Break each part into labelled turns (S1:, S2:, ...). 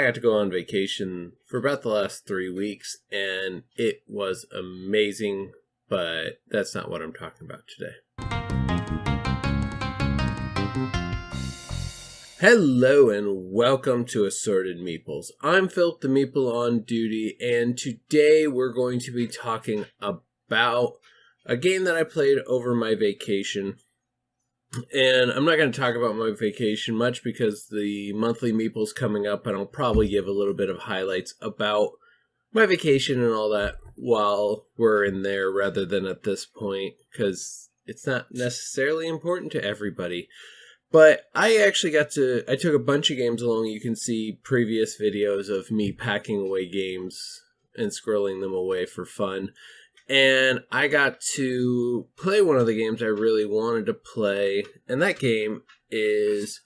S1: I got to go on vacation for about the last 3 weeks, and it was amazing, but that's not what I'm talking about today. Hello and welcome to Assorted Meeples. I'm Phillip the Meeple on duty, and today we're going to be talking about a game that I played over my vacation. And I'm not going to talk about my vacation much because the monthly Meeple's coming up, and I'll probably give a little bit of highlights about my vacation and all that while we're in there rather than at this point, because it's not necessarily important to everybody. But I actually I took a bunch of games along. You can see previous videos of me packing away games and squirreling them away for fun. And I got to play one of the games I really wanted to play, and that game is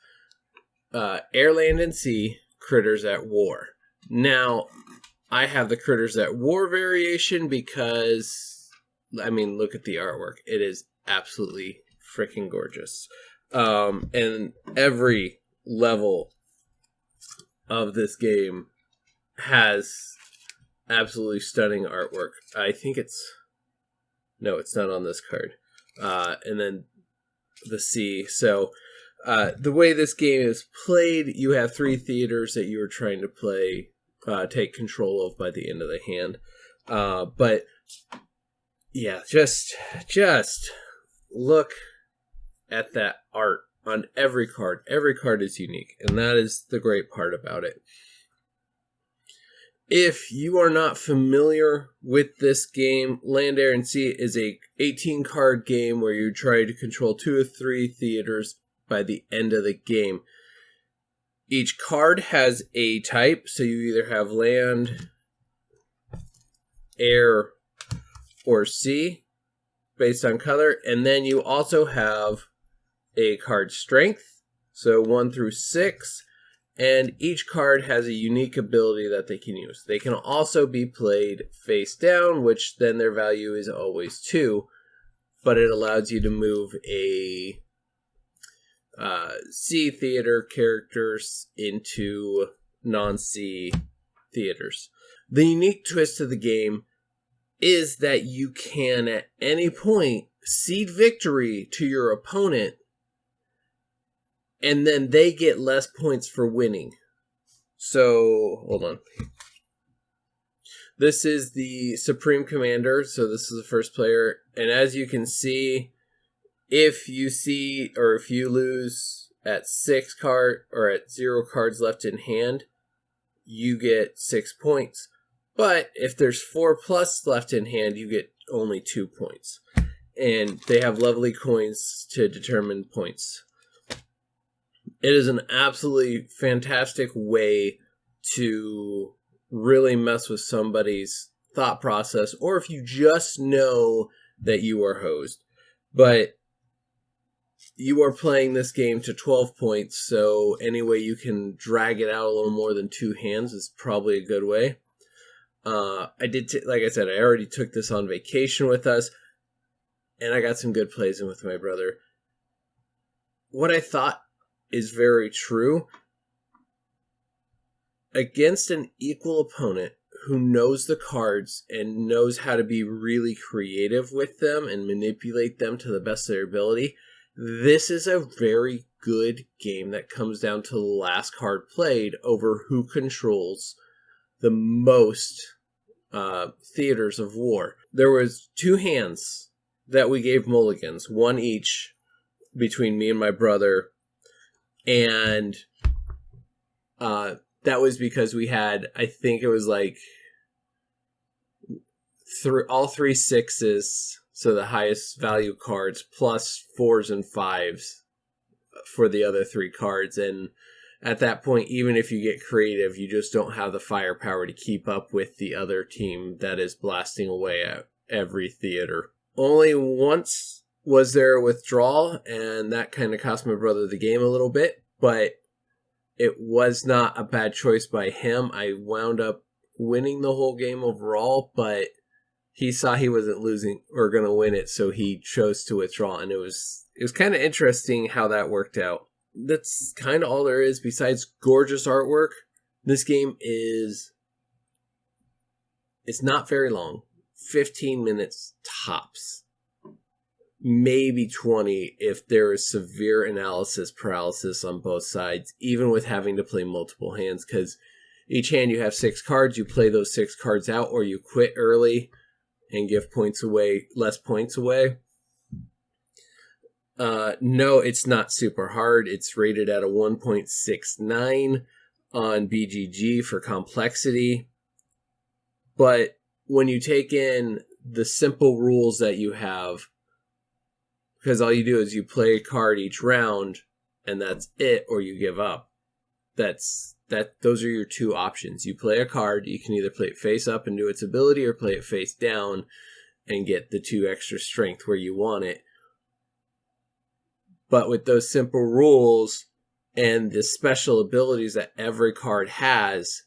S1: Air, Land, and Sea Critters at War. Now, I have the Critters at War variation because, I mean, look at the artwork. It is absolutely freaking gorgeous. And every level of this game has absolutely stunning artwork. I think no, it's not on this card. And then the sea. So, the way this game is played, you have 3 theaters that you are trying to play, take control of by the end of the hand. But yeah, just look at that art on every card. Every card is unique, and that is the great part about it. If you are not familiar with this game, Land, Air, and Sea is a 18-card game where you try to control 2 or 3 theaters by the end of the game. Each card has a type, so you either have land, air, or sea based on color, and then you also have a card strength, so 1 through 6. And each card has a unique ability that they can use. They can also be played face down, which then their value is always 2. But it allows you to move a C theater characters into non-C theaters. The unique twist of the game is that you can at any point cede victory to your opponent, and then they get less points for winning. So, hold on. This is the Supreme Commander, so this is the first player. And as you can see, if you lose at 6 cards or at 0 cards left in hand, you get 6 points. But if there's 4 plus left in hand, you get only 2 points. And they have lovely coins to determine points. It is an absolutely fantastic way to really mess with somebody's thought process, or if you just know that you are hosed. But you are playing this game to 12 points, so any way you can drag it out a little more than 2 hands is probably a good way. Like I said, I already took this on vacation with us, and I got some good plays in with my brother. What I thought is very true. Against an equal opponent who knows the cards and knows how to be really creative with them and manipulate them to the best of their ability, this is a very good game that comes down to the last card played over who controls the most theaters of war. There was 2 hands that we gave mulligans, 1 each between me and my brother. And that was because we had, I think it was like all 3 6s, so the highest value cards, plus 4s and 5s for the other 3 cards. And at that point, even if you get creative, you just don't have the firepower to keep up with the other team that is blasting away at every theater. Only once was there a withdrawal, and that kind of cost my brother the game a little bit, but it was not a bad choice by him. I wound up winning the whole game overall, but he saw he wasn't losing or going to win it, so he chose to withdraw, and it was kind of interesting how that worked out. That's kind of all there is besides gorgeous artwork. This game it's not very long. 15 minutes tops. Maybe 20 if there is severe analysis paralysis on both sides, even with having to play multiple hands, because each hand you have 6 cards, you play those 6 cards out, or you quit early and give less points away. No, it's not super hard. It's rated at a 1.69 on BGG for complexity. But when you take in the simple rules that you have, because all you do is you play a card each round, and that's it, or you give up. Those are your 2 options. You play a card, you can either play it face up and do its ability, or play it face down and get the 2 extra strength where you want it. But with those simple rules and the special abilities that every card has,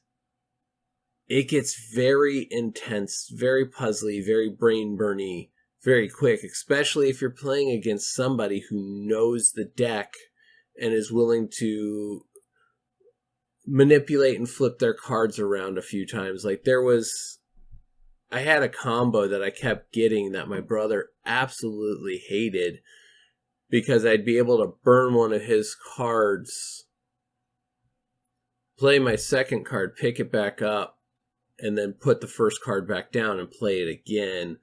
S1: it gets very intense, very puzzly, very brain-burny, very quick, especially if you're playing against somebody who knows the deck and is willing to manipulate and flip their cards around a few times. Like I had a combo that I kept getting that my brother absolutely hated, because I'd be able to burn one of his cards, play my second card, pick it back up, and then put the first card back down and play it again.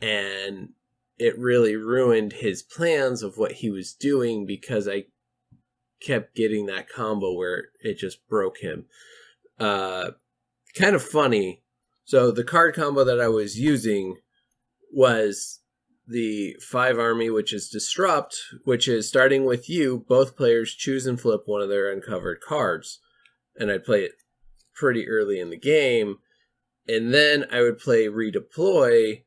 S1: And it really ruined his plans of what he was doing, because I kept getting that combo where it just broke him. Kind of funny. So the card combo that I was using was the 5 army, which is Disrupt, which is starting with you, both players choose and flip one of their uncovered cards. And I'd play it pretty early in the game. And then I would play Redeploy,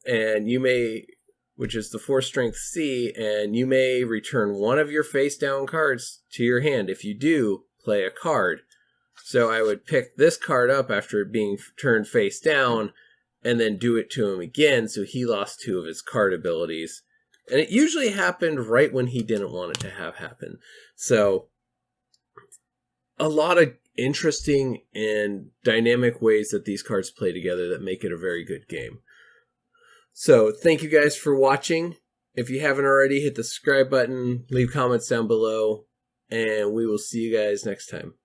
S1: and you may, which is the 4 strength C, and you may return one of your face down cards to your hand. If you do, play a card. So I would pick this card up after it being turned face down, and then do it to him again, so he lost 2 of his card abilities. And it usually happened right when he didn't want it to have happen. So a lot of interesting and dynamic ways that these cards play together that make it a very good game. So thank you guys for watching. If you haven't already, hit the subscribe button, leave comments down below, and we will see you guys next time.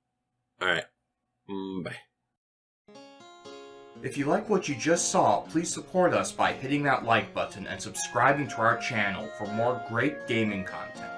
S1: All right. Bye.
S2: If you like what you just saw, please support us by hitting that like button and subscribing to our channel for more great gaming content.